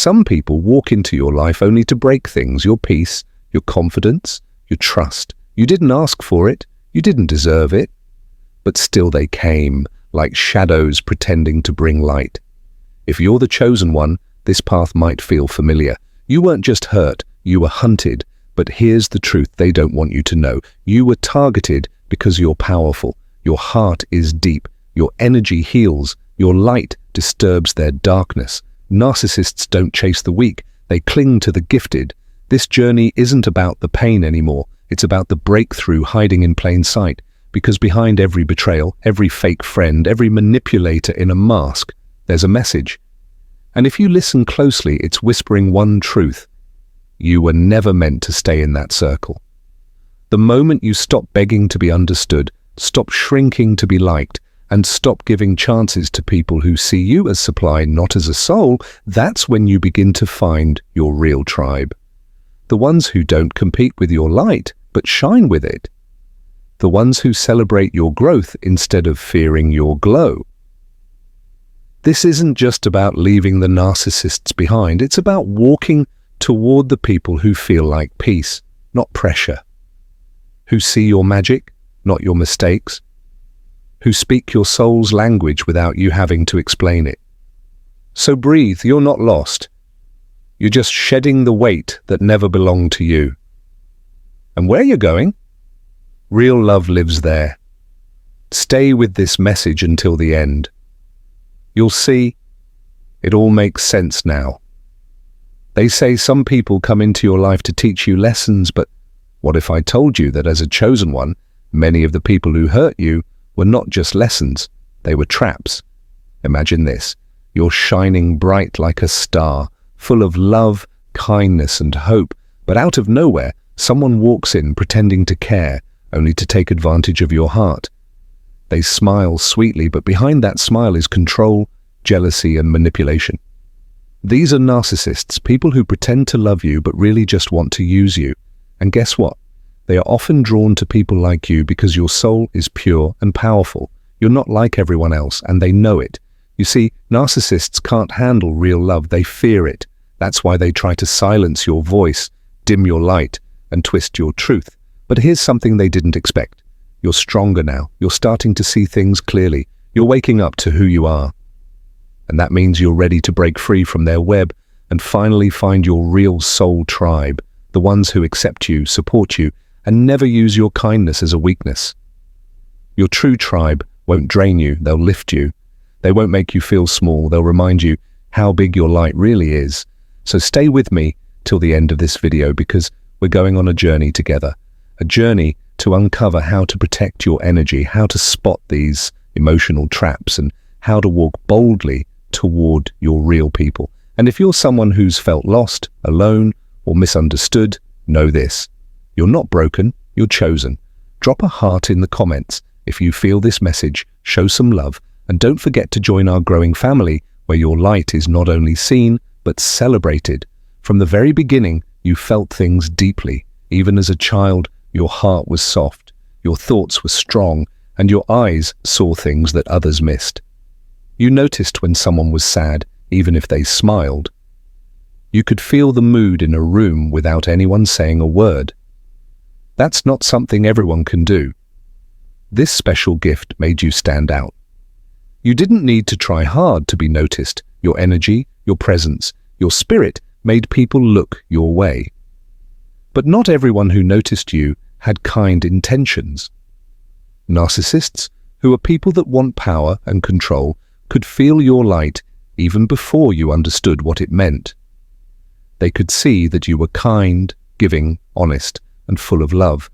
Some people walk into your life only to break things, your peace, your confidence, your trust. You didn't ask for it, you didn't deserve it, but still they came, like shadows pretending to bring light. If you're the chosen one, this path might feel familiar. You weren't just hurt, you were hunted. But here's the truth they don't want you to know. You were targeted because you're powerful. Your heart is deep. Your energy heals. Your light disturbs their darkness. Narcissists don't chase the weak. They cling to the gifted. This journey isn't about the pain anymore. It's about the breakthrough hiding in plain sight. Because behind every betrayal, every fake friend, every manipulator in a mask, there's a message. And if you listen closely, it's whispering one truth. You were never meant to stay in that circle. The moment you stop begging to be understood, stop shrinking to be liked, and stop giving chances to people who see you as supply, not as a soul, that's when you begin to find your real tribe. The ones who don't compete with your light, but shine with it. The ones who celebrate your growth instead of fearing your glow. This isn't just about leaving the narcissists behind, it's about walking toward the people who feel like peace, not pressure. Who see your magic, not your mistakes. Who speak your soul's language without you having to explain it. So breathe, you're not lost. You're just shedding the weight that never belonged to you. And where you're going? Real love lives there. Stay with this message until the end. You'll see, it all makes sense now. They say some people come into your life to teach you lessons, but what if I told you that as a chosen one, many of the people who hurt you were not just lessons, they were traps? Imagine this, you're shining bright like a star, full of love, kindness and hope, but out of nowhere, someone walks in pretending to care, only to take advantage of your heart. They smile sweetly, but behind that smile is control, jealousy and manipulation. These are narcissists, people who pretend to love you but really just want to use you. And guess what? They are often drawn to people like you because your soul is pure and powerful. You're not like everyone else, and they know it. You see, narcissists can't handle real love, they fear it. That's why they try to silence your voice, dim your light, and twist your truth. But here's something they didn't expect. You're stronger now. You're starting to see things clearly. You're waking up to who you are. And that means you're ready to break free from their web and finally find your real soul tribe, the ones who accept you, support you, and never use your kindness as a weakness. Your true tribe won't drain you, they'll lift you. They won't make you feel small, they'll remind you how big your light really is. So stay with me till the end of this video because we're going on a journey together. A journey to uncover how to protect your energy, how to spot these emotional traps, and how to walk boldly toward your real people. And if you're someone who's felt lost, alone, or misunderstood, know this. You're not broken, you're chosen. Drop a heart in the comments if you feel this message, show some love, and don't forget to join our growing family where your light is not only seen, but celebrated. From the very beginning, you felt things deeply. Even as a child, your heart was soft, your thoughts were strong, and your eyes saw things that others missed. You noticed when someone was sad, even if they smiled. You could feel the mood in a room without anyone saying a word. That's not something everyone can do. This special gift made you stand out. You didn't need to try hard to be noticed. Your energy, your presence, your spirit made people look your way. But not everyone who noticed you had kind intentions. Narcissists, who are people that want power and control, could feel your light even before you understood what it meant. They could see that you were kind, giving, honest, and full of love,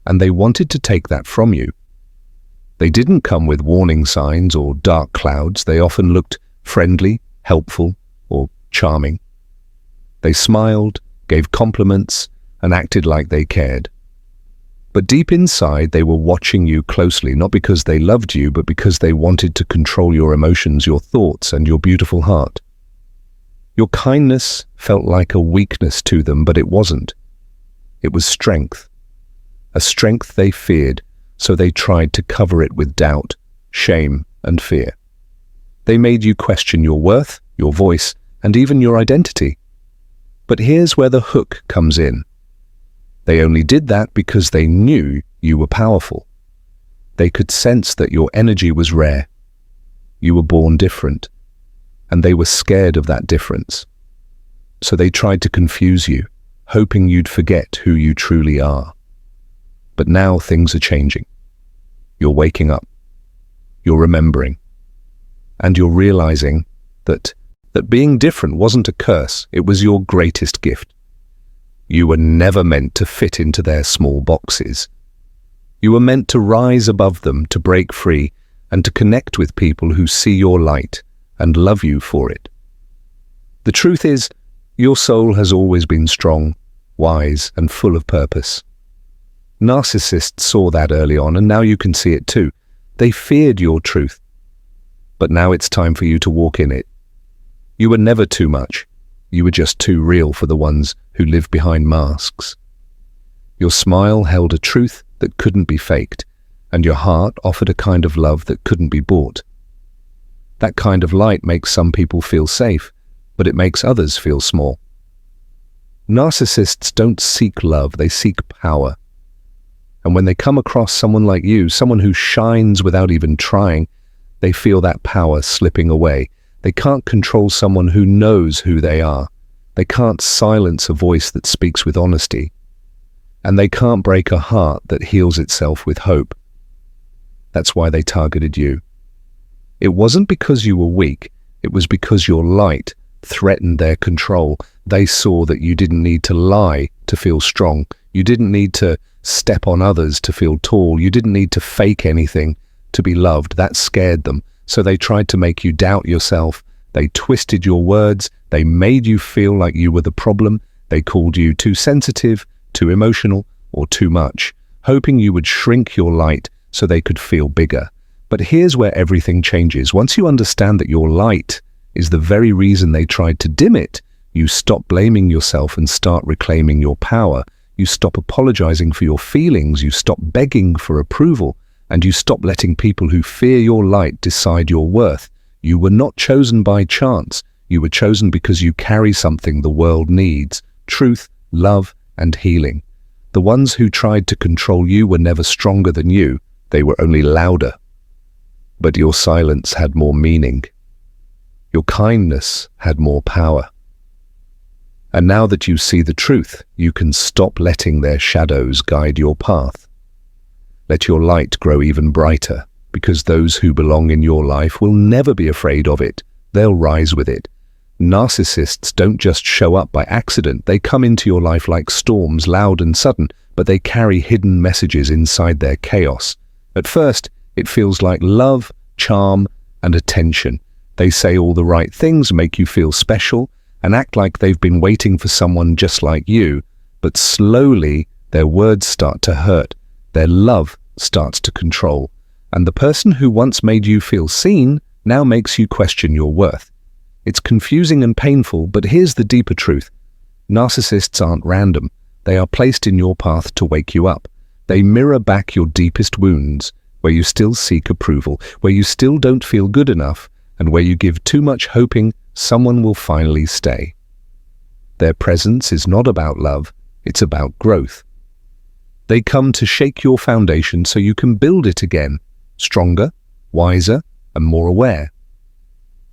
and they wanted to take that from you. They didn't come with warning signs or dark clouds. They often looked friendly, helpful, or charming. They smiled, gave compliments, and acted like they cared. But deep inside, they were watching you closely, not because they loved you, but because they wanted to control your emotions, your thoughts, and your beautiful heart. Your kindness felt like a weakness to them, but it wasn't. It was strength. A strength they feared, so they tried to cover it with doubt, shame, and fear. They made you question your worth, your voice, and even your identity. But here's where the hook comes in. They only did that because they knew you were powerful. They could sense that your energy was rare. You were born different, and they were scared of that difference. So they tried to confuse you, hoping you'd forget who you truly are. But now things are changing. You're waking up. You're remembering. And you're realizing that being different wasn't a curse, it was your greatest gift. You were never meant to fit into their small boxes. You were meant to rise above them, to break free, and to connect with people who see your light and love you for it. The truth is, your soul has always been strong, wise, and full of purpose. Narcissists saw that early on, and now you can see it too. They feared your truth. But now it's time for you to walk in it. You were never too much. You were just too real for the ones who live behind masks. Your smile held a truth that couldn't be faked, and your heart offered a kind of love that couldn't be bought. That kind of light makes some people feel safe, but it makes others feel small. Narcissists don't seek love, they seek power. And when they come across someone like you, someone who shines without even trying, they feel that power slipping away. They can't control someone who knows who they are. They can't silence a voice that speaks with honesty. And they can't break a heart that heals itself with hope. That's why they targeted you. It wasn't because you were weak, it was because your light threatened their control. They saw that you didn't need to lie to feel strong. You didn't need to step on others to feel tall. You didn't need to fake anything to be loved. That scared them. So they tried to make you doubt yourself. They twisted your words. They made you feel like you were the problem. They called you too sensitive, too emotional, or too much, hoping you would shrink your light so they could feel bigger. But here's where everything changes. Once you understand that your light is the very reason they tried to dim it, you stop blaming yourself and start reclaiming your power. You stop apologizing for your feelings. You stop begging for approval. And you stop letting people who fear your light decide your worth. You were not chosen by chance. You were chosen because you carry something the world needs: truth, love, and healing. The ones who tried to control you were never stronger than you. They were only louder. But your silence had more meaning. Your kindness had more power. And now that you see the truth, you can stop letting their shadows guide your path. Let your light grow even brighter, because those who belong in your life will never be afraid of it. They'll rise with it. Narcissists don't just show up by accident. They come into your life like storms, loud and sudden, but they carry hidden messages inside their chaos. At first, it feels like love, charm, and attention. They say all the right things, make you feel special, and act like they've been waiting for someone just like you. But slowly, their words start to hurt. Their love starts to control. And the person who once made you feel seen now makes you question your worth. It's confusing and painful, but here's the deeper truth. Narcissists aren't random. They are placed in your path to wake you up. They mirror back your deepest wounds, where you still seek approval, where you still don't feel good enough, and where you give too much hoping someone will finally stay. Their presence is not about love, it's about growth. They come to shake your foundation so you can build it again, stronger, wiser, and more aware.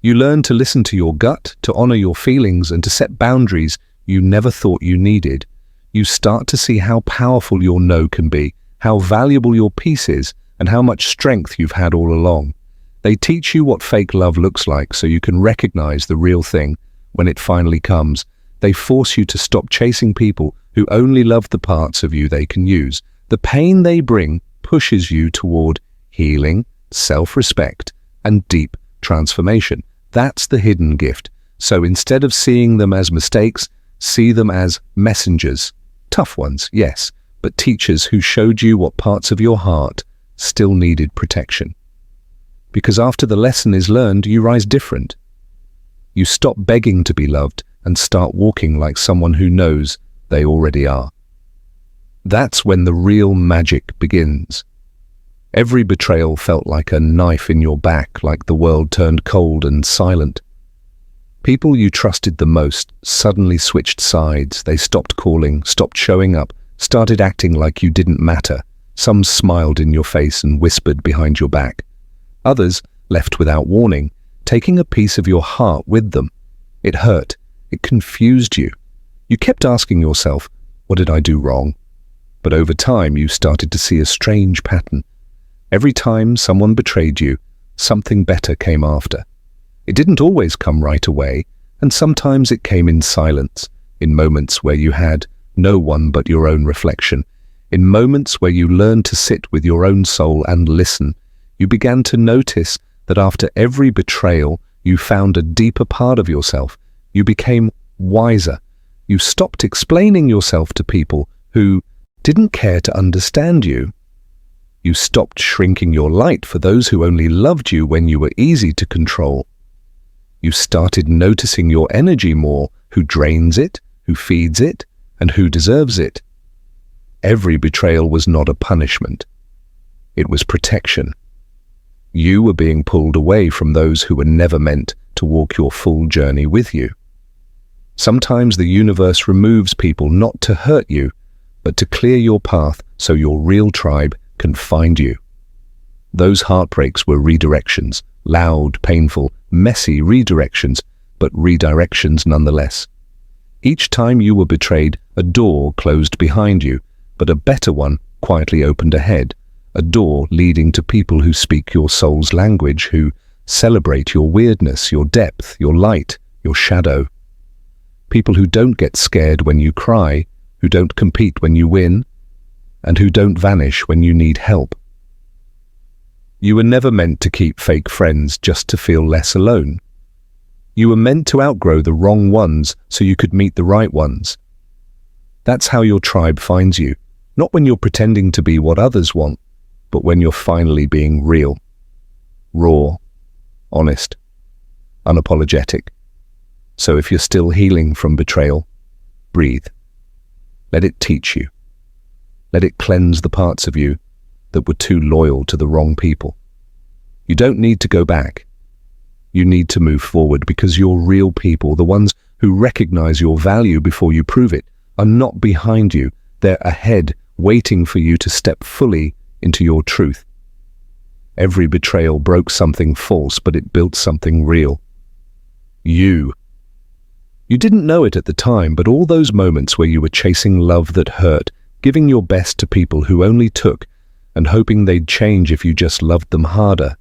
You learn to listen to your gut, to honor your feelings, and to set boundaries you never thought you needed. You start to see how powerful your no can be, how valuable your peace is, and how much strength you've had all along. They teach you what fake love looks like so you can recognize the real thing when it finally comes. They force you to stop chasing people who only love the parts of you they can use. The pain they bring pushes you toward healing, self-respect, and deep transformation. That's the hidden gift. So instead of seeing them as mistakes, see them as messengers. Tough ones, yes, but teachers who showed you what parts of your heart still needed protection. Because after the lesson is learned, you rise different. You stop begging to be loved and start walking like someone who knows they already are. That's when the real magic begins. Every betrayal felt like a knife in your back, like the world turned cold and silent. People you trusted the most suddenly switched sides. They stopped calling, stopped showing up, started acting like you didn't matter. Some smiled in your face and whispered behind your back. Others left without warning, taking a piece of your heart with them. It hurt. It confused you. You kept asking yourself, what did I do wrong? But over time, you started to see a strange pattern. Every time someone betrayed you, something better came after. It didn't always come right away, and sometimes it came in silence, in moments where you had no one but your own reflection. In moments where you learned to sit with your own soul and listen, you began to notice that after every betrayal, you found a deeper part of yourself. You became wiser. You stopped explaining yourself to people who didn't care to understand you. You stopped shrinking your light for those who only loved you when you were easy to control. You started noticing your energy more, who drains it, who feeds it, and who deserves it. Every betrayal was not a punishment. It was protection. You were being pulled away from those who were never meant to walk your full journey with you. Sometimes the universe removes people not to hurt you, but to clear your path so your real tribe can find you. Those heartbreaks were redirections, loud, painful, messy redirections, but redirections nonetheless. Each time you were betrayed, a door closed behind you, but a better one quietly opened ahead, a door leading to people who speak your soul's language, who celebrate your weirdness, your depth, your light, your shadow. People who don't get scared when you cry, who don't compete when you win, and who don't vanish when you need help. You were never meant to keep fake friends just to feel less alone. You were meant to outgrow the wrong ones so you could meet the right ones. That's how your tribe finds you, not when you're pretending to be what others want, but when you're finally being real, raw, honest, unapologetic. So if you're still healing from betrayal, breathe. Let it teach you. Let it cleanse the parts of you that were too loyal to the wrong people. You don't need to go back. You need to move forward, because your real people, the ones who recognize your value before you prove it, are not behind you. They're ahead, waiting for you to step fully into your truth. Every betrayal broke something false, but it built something real. You didn't know it at the time, but all those moments where you were chasing love that hurt, giving your best to people who only took, and hoping they'd change if you just loved them harder,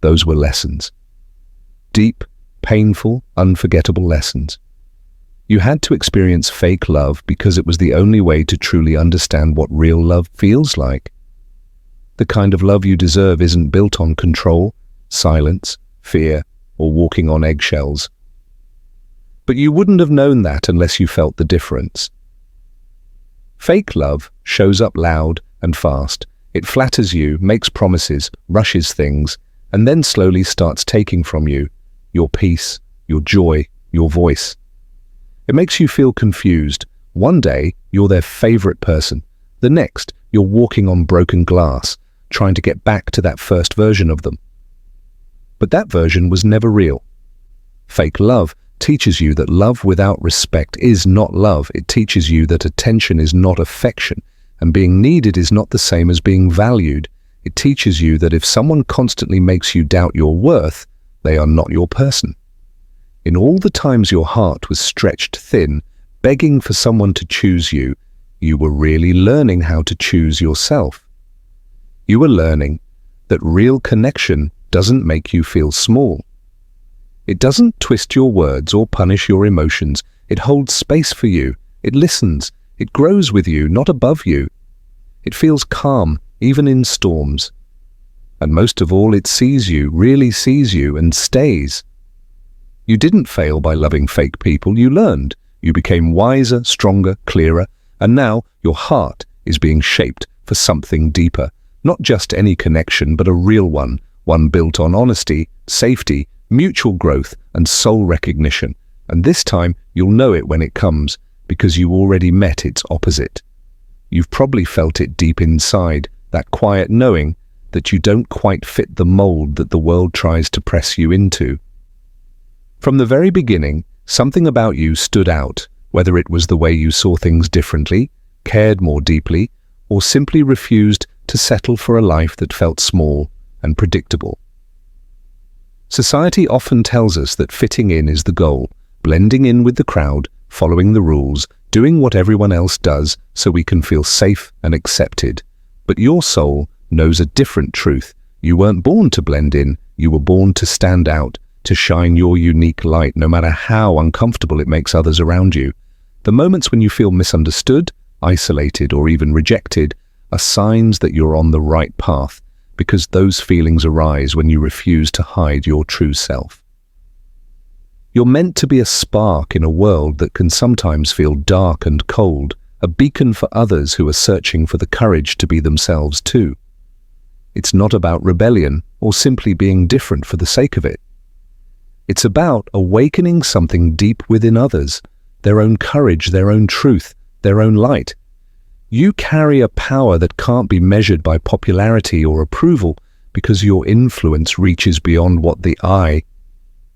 those were lessons. Deep, painful, unforgettable lessons. You had to experience fake love because it was the only way to truly understand what real love feels like. The kind of love you deserve isn't built on control, silence, fear, or walking on eggshells. But you wouldn't have known that unless you felt the difference. Fake love shows up loud and fast. It flatters you, makes promises, rushes things, and then slowly starts taking from you your peace, your joy, your voice. It makes you feel confused. One day, you're their favorite person. The next, you're walking on broken glass, trying to get back to that first version of them. But that version was never real. Fake love teaches you that love without respect is not love. It teaches you that attention is not affection, and being needed is not the same as being valued. It teaches you that if someone constantly makes you doubt your worth, they are not your person. In all the times your heart was stretched thin, begging for someone to choose you, you were really learning how to choose yourself. You were learning that real connection doesn't make you feel small. It doesn't twist your words or punish your emotions. It holds space for you. It listens. It grows with you, not above you. It feels calm, even in storms. And most of all, it sees you, really sees you, and stays. You didn't fail by loving fake people. You learned. You became wiser, stronger, clearer, and now your heart is being shaped for something deeper. Not just any connection, but a real one built on honesty, safety, mutual growth, and soul recognition. And this time, you'll know it when it comes, because you already met its opposite. You've probably felt it deep inside, that quiet knowing that you don't quite fit the mold that the world tries to press you into. From the very beginning, Something about you stood out, whether it was the way you saw things differently, cared more deeply, or simply refused to settle for a life that felt small and predictable. Society often tells us that fitting in is the goal, blending in with the crowd, following the rules, doing what everyone else does so we can feel safe and accepted. But your soul knows a different truth. You weren't born to blend in, you were born to stand out, to shine your unique light no matter how uncomfortable it makes others around you. The moments when you feel misunderstood, isolated, or even rejected are signs that you're on the right path, because those feelings arise when you refuse to hide your true self. You're meant to be a spark in a world that can sometimes feel dark and cold, a beacon for others who are searching for the courage to be themselves too. It's not about rebellion or simply being different for the sake of it. It's about awakening something deep within others, their own courage, their own truth, their own light. You carry a power that can't be measured by popularity or approval because your influence reaches beyond what the eye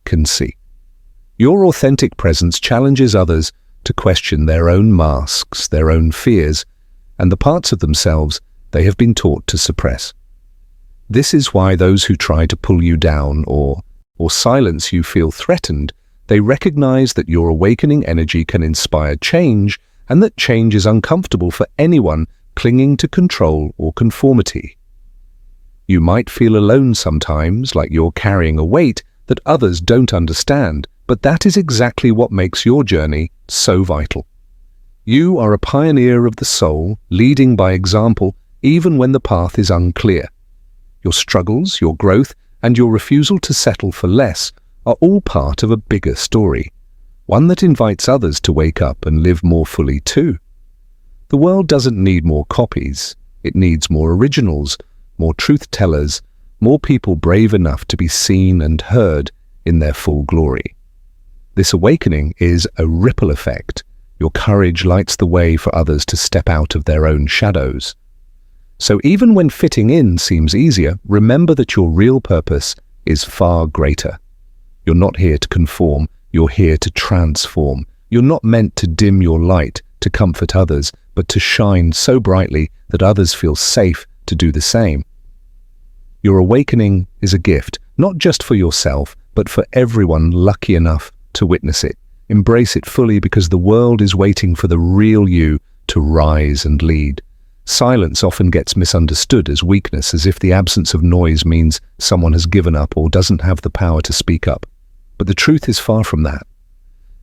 can see. Your authentic presence challenges others to question their own masks, their own fears, and the parts of themselves they have been taught to suppress. This is why those who try to pull you down or silence you feel threatened. They recognize that your awakening energy can inspire change, and that change is uncomfortable for anyone clinging to control or conformity. You might feel alone sometimes, like you're carrying a weight that others don't understand, but that is exactly what makes your journey so vital. You are a pioneer of the soul, leading by example even when the path is unclear. Your struggles, your growth, and your refusal to settle for less are all part of a bigger story, one that invites others to wake up and live more fully too. The world doesn't need more copies. It needs more originals, more truth-tellers, more people brave enough to be seen and heard in their full glory. This awakening is a ripple effect. Your courage lights the way for others to step out of their own shadows. So even when fitting in seems easier, remember that your real purpose is far greater. You're not here to conform, you're here to transform. You're not meant to dim your light to comfort others, but to shine so brightly that others feel safe to do the same. Your awakening is a gift, not just for yourself, but for everyone lucky enough to witness it. Embrace it fully, because the world is waiting for the real you to rise and lead. Silence often gets misunderstood as weakness, as if the absence of noise means someone has given up or doesn't have the power to speak up. But the truth is far from that.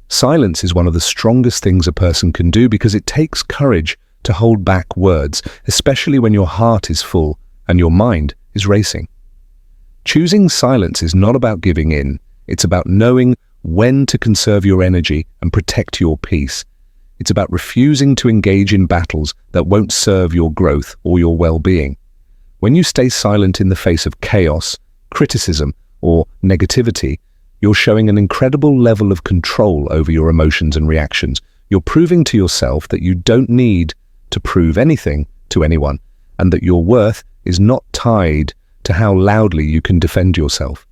Silence is one of the strongest things a person can do, because it takes courage to hold back words, especially when your heart is full and your mind is racing. Choosing silence is not about giving in. It's about knowing when to conserve your energy and protect your peace. It's about refusing to engage in battles that won't serve your growth or your well-being. When you stay silent in the face of chaos, criticism, or negativity, you're showing an incredible level of control over your emotions and reactions. You're proving to yourself that you don't need to prove anything to anyone, and that your worth is not tied to how loudly you can defend yourself.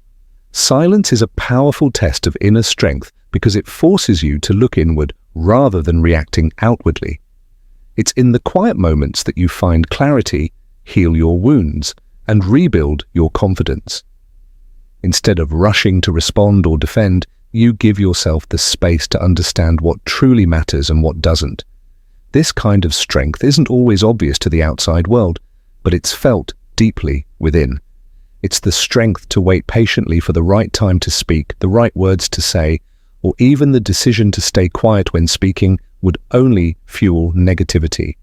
Silence is a powerful test of inner strength, because it forces you to look inward rather than reacting outwardly. It's in the quiet moments that you find clarity, heal your wounds, and rebuild your confidence. Instead of rushing to respond or defend, you give yourself the space to understand what truly matters and what doesn't. This kind of strength isn't always obvious to the outside world, but it's felt deeply within. It's the strength to wait patiently for the right time to speak, the right words to say, or even the decision to stay quiet when speaking would only fuel negativity.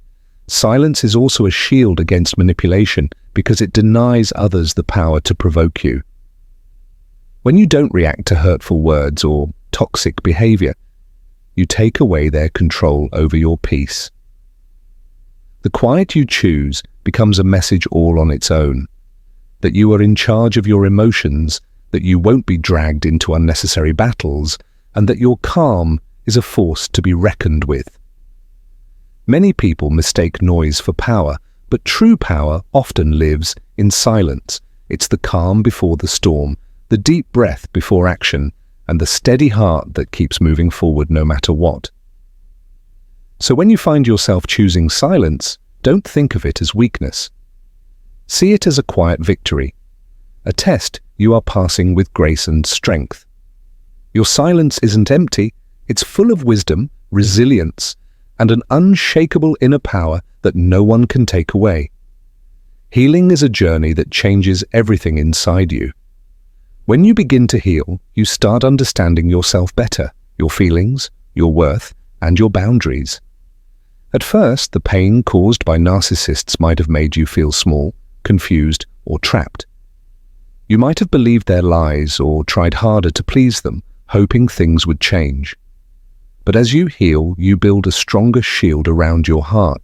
Silence is also a shield against manipulation, because it denies others the power to provoke you. When you don't react to hurtful words or toxic behavior, you take away their control over your peace. The quiet you choose becomes a message all on its own, that you are in charge of your emotions, that you won't be dragged into unnecessary battles, and that your calm is a force to be reckoned with. Many people mistake noise for power, but true power often lives in silence. It's the calm before the storm, the deep breath before action, and the steady heart that keeps moving forward no matter what. So when you find yourself choosing silence, don't think of it as weakness. See it as a quiet victory, a test you are passing with grace and strength. Your silence isn't empty, it's full of wisdom, resilience, and an unshakable inner power that no one can take away. Healing is a journey that changes everything inside you. When you begin to heal, you start understanding yourself better, your feelings, your worth, and your boundaries. At first, the pain caused by narcissists might have made you feel small, confused, or trapped. You might have believed their lies or tried harder to please them, hoping things would change. But as you heal, you build a stronger shield around your heart.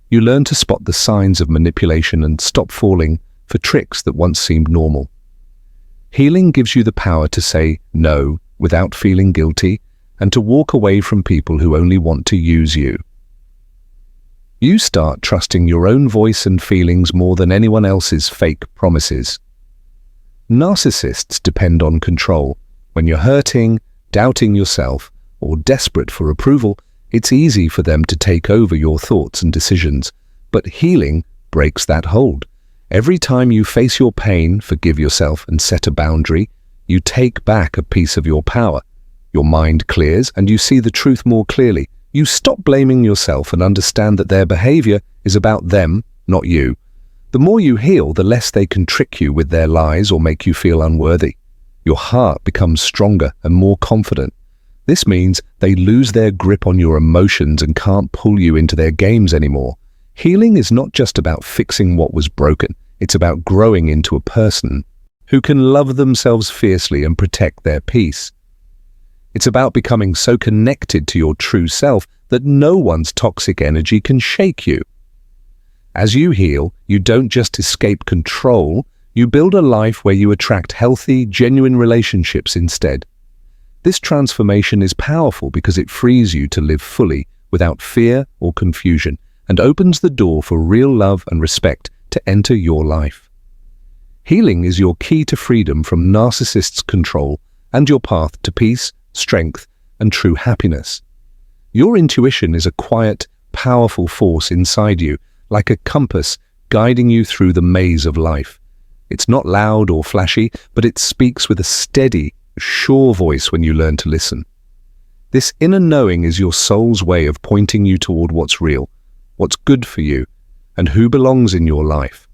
You learn to spot the signs of manipulation and stop falling for tricks that once seemed normal. Healing gives you the power to say no without feeling guilty and to walk away from people who only want to use you. You start trusting your own voice and feelings more than anyone else's fake promises. Narcissists depend on control. When you're hurting, doubting yourself, or desperate for approval, it's easy for them to take over your thoughts and decisions. But healing breaks that hold. Every time you face your pain, forgive yourself, and set a boundary, you take back a piece of your power. Your mind clears and you see the truth more clearly. You stop blaming yourself and understand that their behavior is about them, not you. The more you heal, the less they can trick you with their lies or make you feel unworthy. Your heart becomes stronger and more confident. This means they lose their grip on your emotions and can't pull you into their games anymore. Healing is not just about fixing what was broken. It's about growing into a person who can love themselves fiercely and protect their peace. It's about becoming so connected to your true self that no one's toxic energy can shake you. As you heal, you don't just escape control, you build a life where you attract healthy, genuine relationships instead. This transformation is powerful because it frees you to live fully without fear or confusion and opens the door for real love and respect to enter your life. Healing is your key to freedom from narcissists' control and your path to peace, strength, and true happiness. Your intuition is a quiet, powerful force inside you, like a compass guiding you through the maze of life. It's not loud or flashy, but it speaks with a steady, sure voice when you learn to listen. This inner knowing is your soul's way of pointing you toward what's real, what's good for you, and who belongs in your life.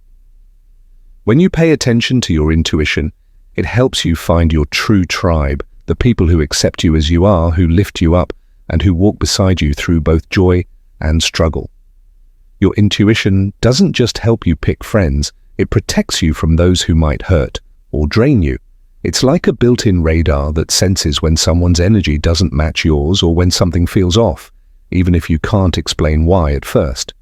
When you pay attention to your intuition, it helps you find your true tribe, the people who accept you as you are, who lift you up, and who walk beside you through both joy and struggle. Your intuition doesn't just help you pick friends, it protects you from those who might hurt or drain you. It's like a built-in radar that senses when someone's energy doesn't match yours or when something feels off, even if you can't explain why at first.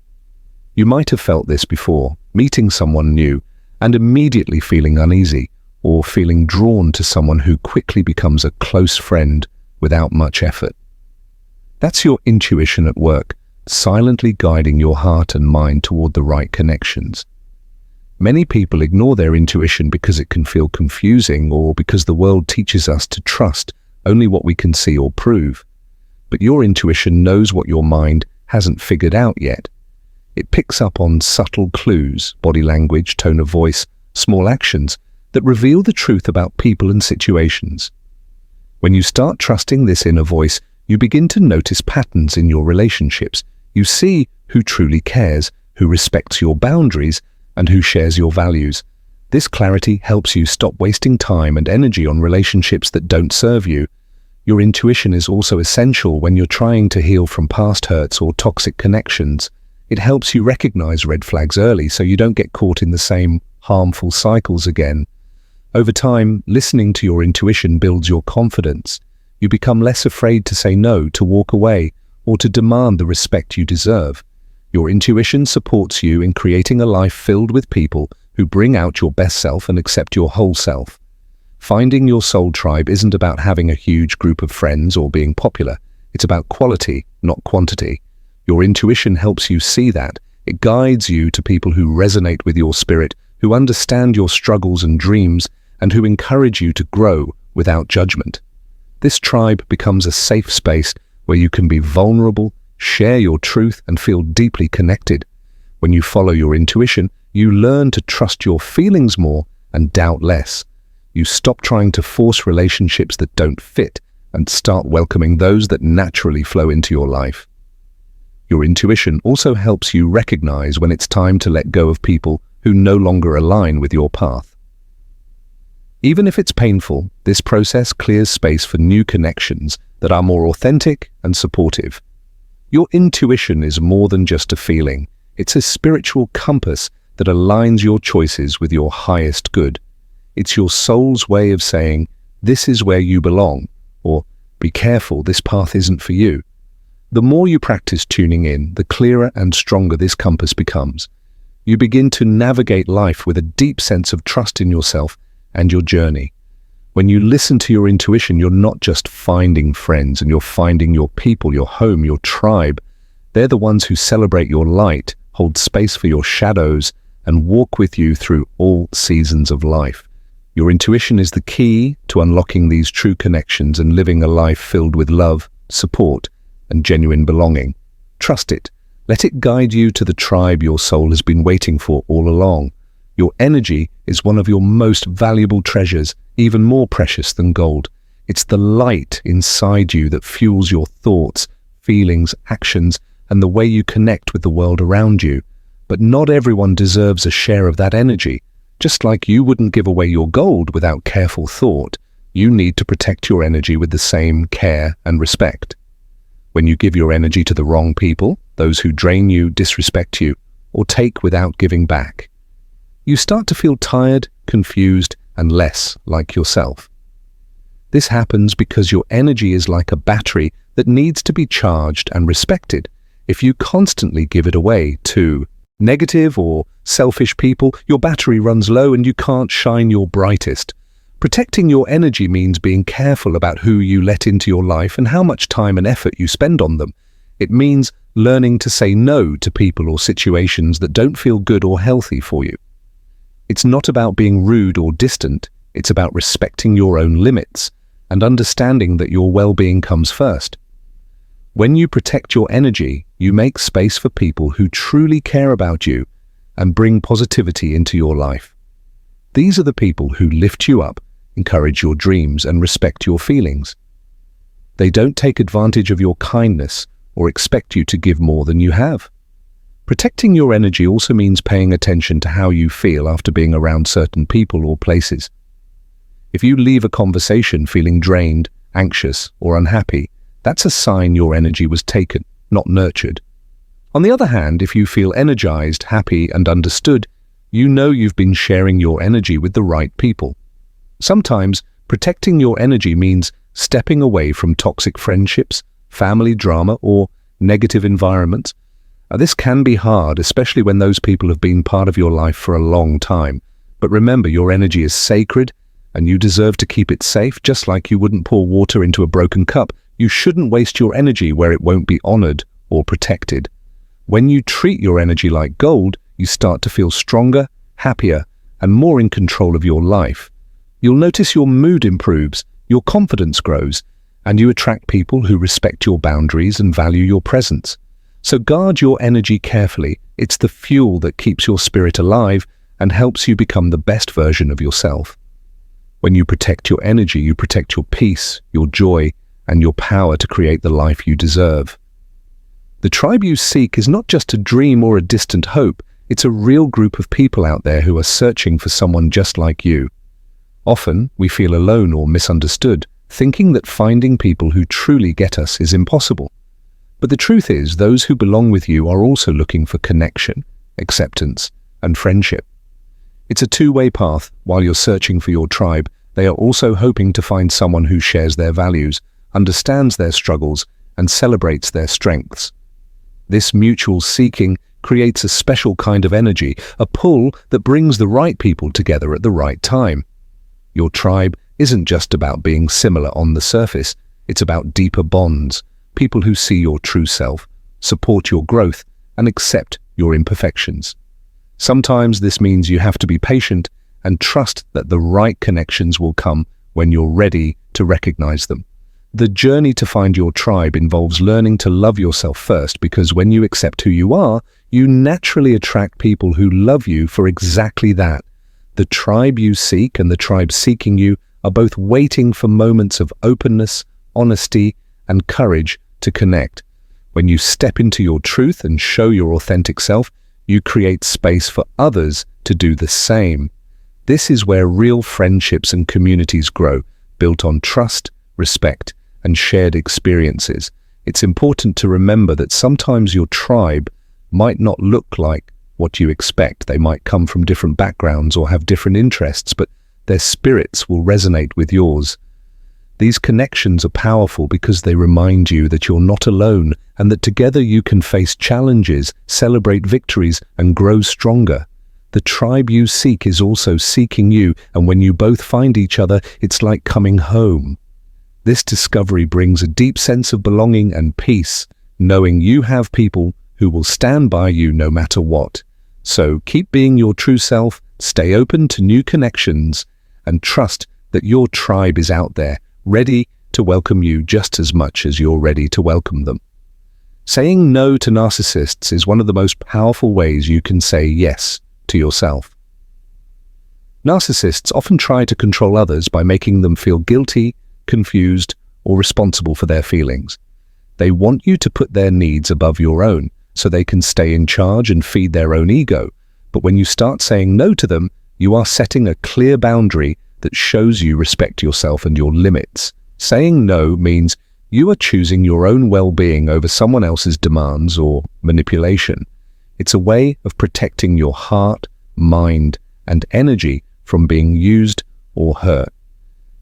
You might have felt this before, meeting someone new and immediately feeling uneasy, or feeling drawn to someone who quickly becomes a close friend without much effort. That's your intuition at work, silently guiding your heart and mind toward the right connections. Many people ignore their intuition because it can feel confusing or because the world teaches us to trust only what we can see or prove. But your intuition knows what your mind hasn't figured out yet. It picks up on subtle clues, body language, tone of voice, small actions that reveal the truth about people and situations. When you start trusting this inner voice, you begin to notice patterns in your relationships. You see who truly cares, who respects your boundaries, and who shares your values. This clarity helps you stop wasting time and energy on relationships that don't serve you. Your intuition is also essential when you're trying to heal from past hurts or toxic connections. It helps you recognize red flags early so you don't get caught in the same harmful cycles again. Over time, listening to your intuition builds your confidence. You become less afraid to say no, to walk away, or to demand the respect you deserve. Your intuition supports you in creating a life filled with people who bring out your best self and accept your whole self. Finding your soul tribe isn't about having a huge group of friends or being popular. It's about quality, not quantity. Your intuition helps you see that. It guides you to people who resonate with your spirit, who understand your struggles and dreams, and who encourage you to grow without judgment. This tribe becomes a safe space where you can be vulnerable, share your truth, and feel deeply connected. When you follow your intuition, you learn to trust your feelings more and doubt less. You stop trying to force relationships that don't fit and start welcoming those that naturally flow into your life. Your intuition also helps you recognize when it's time to let go of people who no longer align with your path. Even if it's painful, this process clears space for new connections that are more authentic and supportive. Your intuition is more than just a feeling. It's a spiritual compass that aligns your choices with your highest good. It's your soul's way of saying, "This is where you belong," or "Be careful, this path isn't for you." The more you practice tuning in, the clearer and stronger this compass becomes. You begin to navigate life with a deep sense of trust in yourself and your journey. When you listen to your intuition, you're not just finding friends, and you're finding your people, your home, your tribe. They're the ones who celebrate your light, hold space for your shadows, and walk with you through all seasons of life. Your intuition is the key to unlocking these true connections and living a life filled with love, support, and genuine belonging. Trust it. Let it guide you to the tribe your soul has been waiting for all along. Your energy is one of your most valuable treasures, even more precious than gold. It's the light inside you that fuels your thoughts, feelings, actions, and the way you connect with the world around you. But not everyone deserves a share of that energy. Just like you wouldn't give away your gold without careful thought, you need to protect your energy with the same care and respect. When you give your energy to the wrong people, those who drain you, disrespect you, or take without giving back, you start to feel tired, confused, and less like yourself. This happens because your energy is like a battery that needs to be charged and respected. If you constantly give it away to negative or selfish people, your battery runs low and you can't shine your brightest. Protecting your energy means being careful about who you let into your life and how much time and effort you spend on them. It means learning to say no to people or situations that don't feel good or healthy for you. It's not about being rude or distant. It's about respecting your own limits and understanding that your well-being comes first. When you protect your energy, you make space for people who truly care about you and bring positivity into your life. These are the people who lift you up, encourage your dreams, and respect your feelings. They don't take advantage of your kindness or expect you to give more than you have. Protecting your energy also means paying attention to how you feel after being around certain people or places. If you leave a conversation feeling drained, anxious, or unhappy, that's a sign your energy was taken, not nurtured. On the other hand, if you feel energized, happy, and understood, you know you've been sharing your energy with the right people. Sometimes, protecting your energy means stepping away from toxic friendships, family drama, or negative environments. This can be hard, especially when those people have been part of your life for a long time. But remember, your energy is sacred, and you deserve to keep it safe, just like you wouldn't pour water into a broken cup. You shouldn't waste your energy where it won't be honored or protected. When you treat your energy like gold, you start to feel stronger, happier, and more in control of your life. You'll notice your mood improves, your confidence grows, and you attract people who respect your boundaries and value your presence. So guard your energy carefully. It's the fuel that keeps your spirit alive and helps you become the best version of yourself. When you protect your energy, you protect your peace, your joy, and your power to create the life you deserve. The tribe you seek is not just a dream or a distant hope. It's a real group of people out there who are searching for someone just like you. Often, we feel alone or misunderstood, thinking that finding people who truly get us is impossible. But the truth is, those who belong with you are also looking for connection, acceptance, and friendship. It's a two-way path. While you're searching for your tribe, they are also hoping to find someone who shares their values, understands their struggles, and celebrates their strengths. This mutual seeking creates a special kind of energy, a pull that brings the right people together at the right time. Your tribe isn't just about being similar on the surface. It's about deeper bonds, people who see your true self, support your growth, and accept your imperfections. Sometimes this means you have to be patient and trust that the right connections will come when you're ready to recognize them. The journey to find your tribe involves learning to love yourself first, because when you accept who you are, you naturally attract people who love you for exactly that. The tribe you seek and the tribe seeking you are both waiting for moments of openness, honesty, and courage to connect. When you step into your truth and show your authentic self, you create space for others to do the same. This is where real friendships and communities grow, built on trust, respect, and shared experiences. It's important to remember that sometimes your tribe might not look like what you expect. They might come from different backgrounds or have different interests, but their spirits will resonate with yours. These connections are powerful because they remind you that you're not alone and that together you can face challenges, celebrate victories, and grow stronger. The tribe you seek is also seeking you, and when you both find each other, it's like coming home. This discovery brings a deep sense of belonging and peace, knowing you have people who will stand by you no matter what. So keep being your true self, stay open to new connections, and trust that your tribe is out there, ready to welcome you just as much as you're ready to welcome them. Saying no to narcissists is one of the most powerful ways you can say yes to yourself. Narcissists often try to control others by making them feel guilty, confused, or responsible for their feelings. They want you to put their needs above your own, so they can stay in charge and feed their own ego. But when you start saying no to them, you are setting a clear boundary that shows you respect yourself and your limits. Saying no means you are choosing your own well-being over someone else's demands or manipulation. It's a way of protecting your heart, mind, and energy from being used or hurt.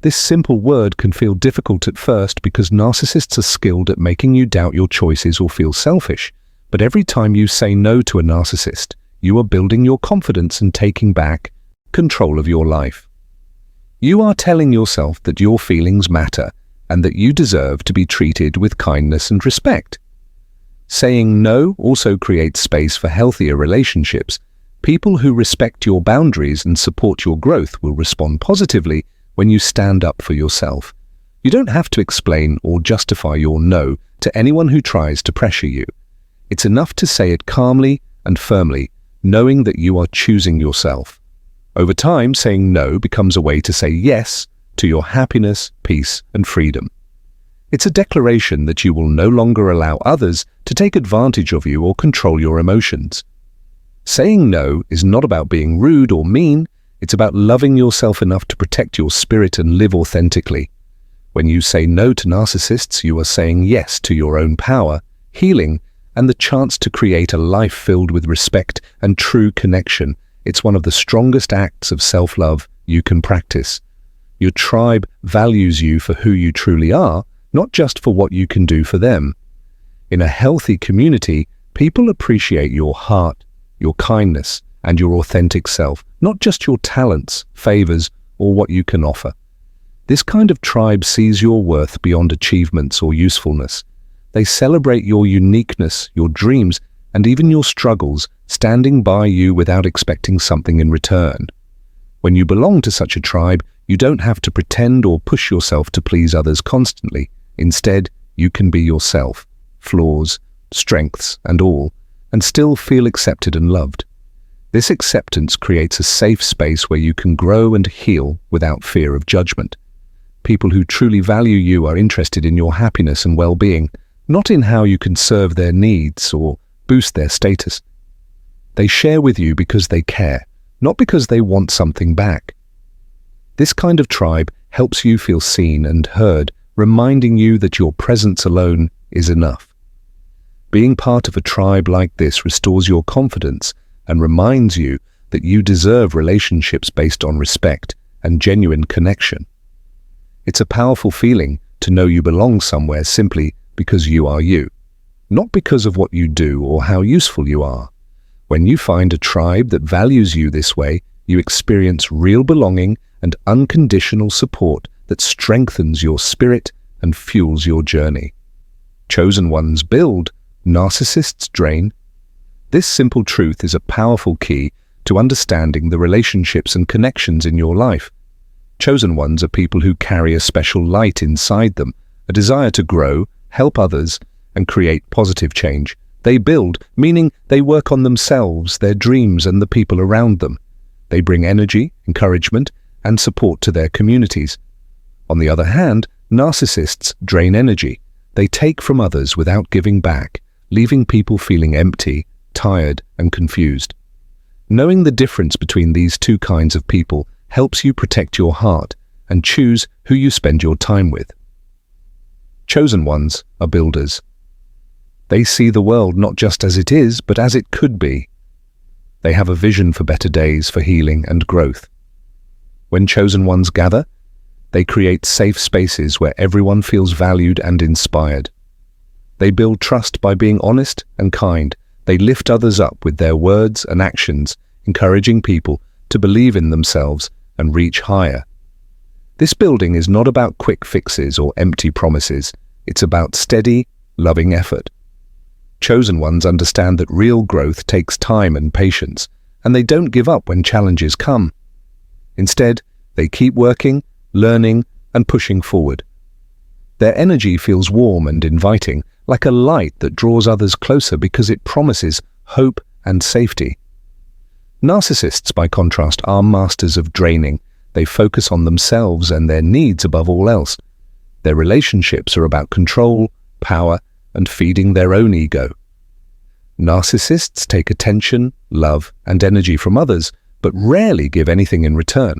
This simple word can feel difficult at first because narcissists are skilled at making you doubt your choices or feel selfish. But every time you say no to a narcissist, you are building your confidence and taking back control of your life. You are telling yourself that your feelings matter and that you deserve to be treated with kindness and respect. Saying no also creates space for healthier relationships. People who respect your boundaries and support your growth will respond positively when you stand up for yourself. You don't have to explain or justify your no to anyone who tries to pressure you. It's enough to say it calmly and firmly, knowing that you are choosing yourself. Over time, saying no becomes a way to say yes to your happiness, peace, and freedom. It's a declaration that you will no longer allow others to take advantage of you or control your emotions. Saying no is not about being rude or mean. It's about loving yourself enough to protect your spirit and live authentically. When you say no to narcissists, you are saying yes to your own power, healing, and the chance to create a life filled with respect and true connection. It's one of the strongest acts of self-love you can practice. Your tribe values you for who you truly are, not just for what you can do for them. In a healthy community, people appreciate your heart, your kindness, and your authentic self, not just your talents, favors, or what you can offer. This kind of tribe sees your worth beyond achievements or usefulness. They celebrate your uniqueness, your dreams, and even your struggles, standing by you without expecting something in return. When you belong to such a tribe, you don't have to pretend or push yourself to please others constantly. Instead, you can be yourself, flaws, strengths, and all, and still feel accepted and loved. This acceptance creates a safe space where you can grow and heal without fear of judgment. People who truly value you are interested in your happiness and well-being, not in how you can serve their needs or boost their status. They share with you because they care, not because they want something back. This kind of tribe helps you feel seen and heard, reminding you that your presence alone is enough. Being part of a tribe like this restores your confidence and reminds you that you deserve relationships based on respect and genuine connection. It's a powerful feeling to know you belong somewhere simply because you are you, not because of what you do or how useful you are. When you find a tribe that values you this way, you experience real belonging and unconditional support that strengthens your spirit and fuels your journey. Chosen ones build, narcissists drain. This simple truth is a powerful key to understanding the relationships and connections in your life. Chosen ones are people who carry a special light inside them, a desire to grow, help others, and create positive change. They build, meaning they work on themselves, their dreams, and the people around them. They bring energy, encouragement, and support to their communities. On the other hand, narcissists drain energy. They take from others without giving back, leaving people feeling empty, tired, and confused. Knowing the difference between these two kinds of people helps you protect your heart and choose who you spend your time with. Chosen ones are builders. They see the world not just as it is, but as it could be. They have a vision for better days, for healing and growth. When chosen ones gather, they create safe spaces where everyone feels valued and inspired. They build trust by being honest and kind. They lift others up with their words and actions, encouraging people to believe in themselves and reach higher. This building is not about quick fixes or empty promises. It's about steady, loving effort. Chosen ones understand that real growth takes time and patience, and they don't give up when challenges come. Instead, they keep working, learning, and pushing forward. Their energy feels warm and inviting, like a light that draws others closer because it promises hope and safety. Narcissists, by contrast, are masters of draining. They focus on themselves and their needs above all else. Their relationships are about control, power, and feeding their own ego. Narcissists take attention, love, and energy from others, but rarely give anything in return.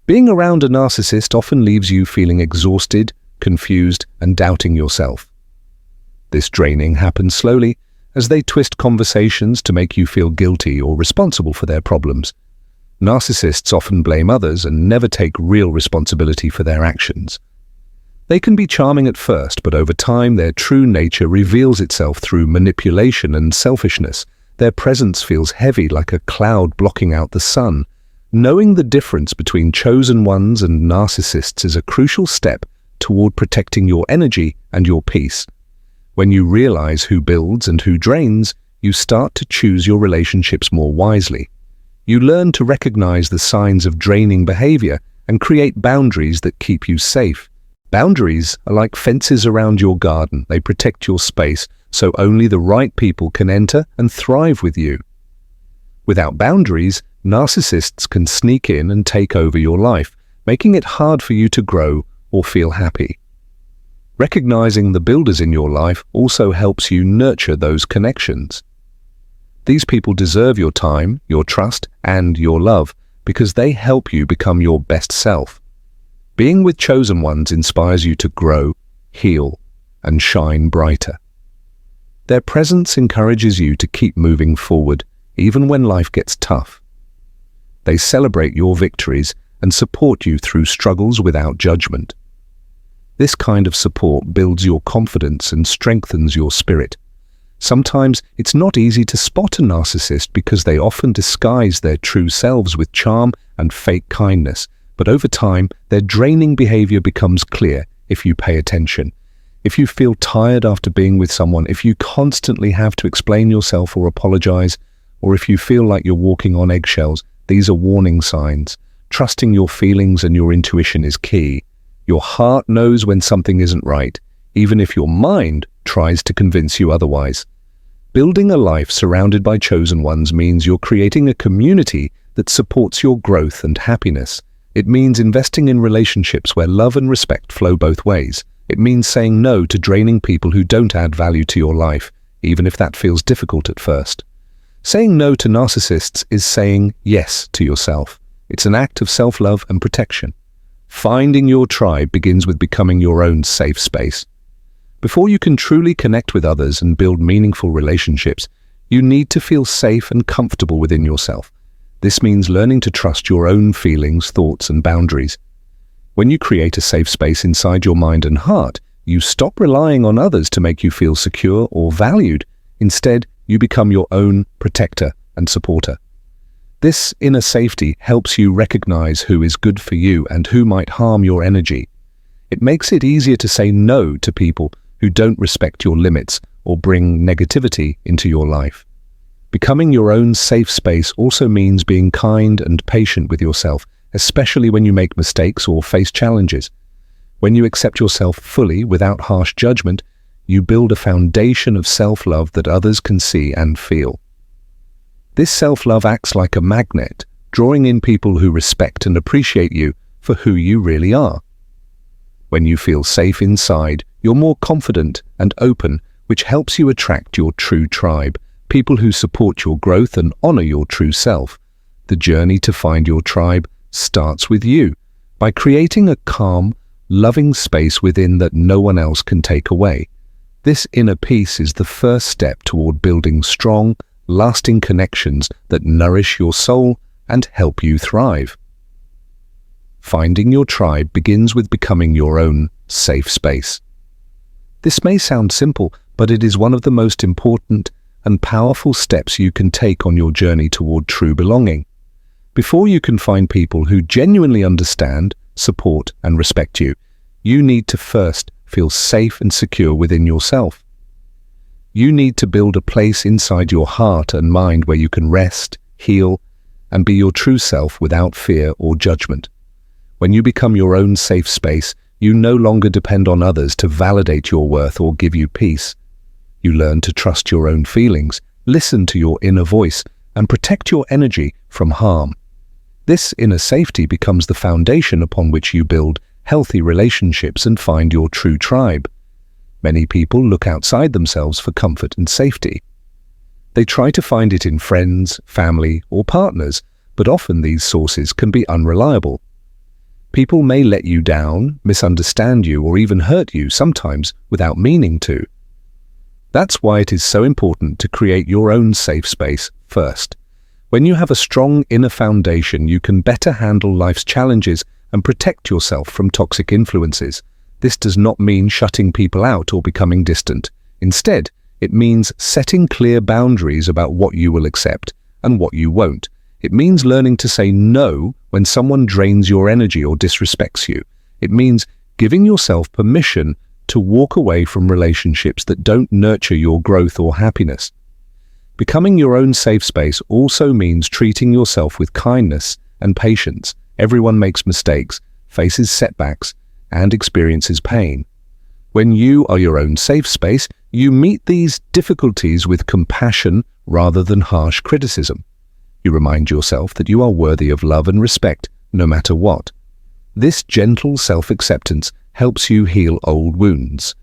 Being around a narcissist often leaves you feeling exhausted, confused, and doubting yourself. This draining happens slowly as they twist conversations to make you feel guilty or responsible for their problems. Narcissists often blame others and never take real responsibility for their actions. They can be charming at first, but over time their true nature reveals itself through manipulation and selfishness. Their presence feels heavy, like a cloud blocking out the sun. Knowing the difference between chosen ones and narcissists is a crucial step toward protecting your energy and your peace. When you realize who builds and who drains, you start to choose your relationships more wisely. You learn to recognize the signs of draining behavior and create boundaries that keep you safe. Boundaries are like fences around your garden. They protect your space so only the right people can enter and thrive with you. Without boundaries, narcissists can sneak in and take over your life, making it hard for you to grow or feel happy. Recognizing the builders in your life also helps you nurture those connections. These people deserve your time, your trust, and your love because they help you become your best self. Being with chosen ones inspires you to grow, heal, and shine brighter. Their presence encourages you to keep moving forward, even when life gets tough. They celebrate your victories and support you through struggles without judgment. This kind of support builds your confidence and strengthens your spirit. Sometimes it's not easy to spot a narcissist because they often disguise their true selves with charm and fake kindness. But over time, their draining behavior becomes clear if you pay attention. If you feel tired after being with someone, if you constantly have to explain yourself or apologize, or if you feel like you're walking on eggshells, these are warning signs. Trusting your feelings and your intuition is key. Your heart knows when something isn't right, even if your mind tries to convince you otherwise. Building a life surrounded by chosen ones means you're creating a community that supports your growth and happiness. It means investing in relationships where love and respect flow both ways. It means saying no to draining people who don't add value to your life, even if that feels difficult at first. Saying no to narcissists is saying yes to yourself. It's an act of self-love and protection. Finding your tribe begins with becoming your own safe space. Before you can truly connect with others and build meaningful relationships, you need to feel safe and comfortable within yourself. This means learning to trust your own feelings, thoughts, and boundaries. When you create a safe space inside your mind and heart, you stop relying on others to make you feel secure or valued. Instead, you become your own protector and supporter. This inner safety helps you recognize who is good for you and who might harm your energy. It makes it easier to say no to people who don't respect your limits or bring negativity into your life. Becoming your own safe space also means being kind and patient with yourself, especially when you make mistakes or face challenges. When you accept yourself fully without harsh judgment, you build a foundation of self-love that others can see and feel. This self-love acts like a magnet, drawing in people who respect and appreciate you for who you really are. When you feel safe inside, you're more confident and open, which helps you attract your true tribe, people who support your growth and honor your true self. The journey to find your tribe starts with you, by creating a calm, loving space within that no one else can take away. This inner peace is the first step toward building strong, lasting connections that nourish your soul and help you thrive. Finding your tribe begins with becoming your own safe space. This may sound simple, but it is one of the most important and powerful steps you can take on your journey toward true belonging. Before you can find people who genuinely understand, support, and respect you, you need to first feel safe and secure within yourself. You need to build a place inside your heart and mind where you can rest, heal, and be your true self without fear or judgment. When you become your own safe space, you no longer depend on others to validate your worth or give you peace. You learn to trust your own feelings, listen to your inner voice, and protect your energy from harm. This inner safety becomes the foundation upon which you build healthy relationships and find your true tribe. Many people look outside themselves for comfort and safety. They try to find it in friends, family, or partners, but often these sources can be unreliable. People may let you down, misunderstand you, or even hurt you, sometimes without meaning to. That's why it is so important to create your own safe space first. When you have a strong inner foundation, you can better handle life's challenges and protect yourself from toxic influences. This does not mean shutting people out or becoming distant. Instead, it means setting clear boundaries about what you will accept and what you won't. It means learning to say no when someone drains your energy or disrespects you. It means giving yourself permission to walk away from relationships that don't nurture your growth or happiness. Becoming your own safe space also means treating yourself with kindness and patience. Everyone makes mistakes, faces setbacks, and experiences pain. When you are your own safe space, you meet these difficulties with compassion rather than harsh criticism. You remind yourself that you are worthy of love and respect, no matter what. This gentle self-acceptance helps you heal old wounds,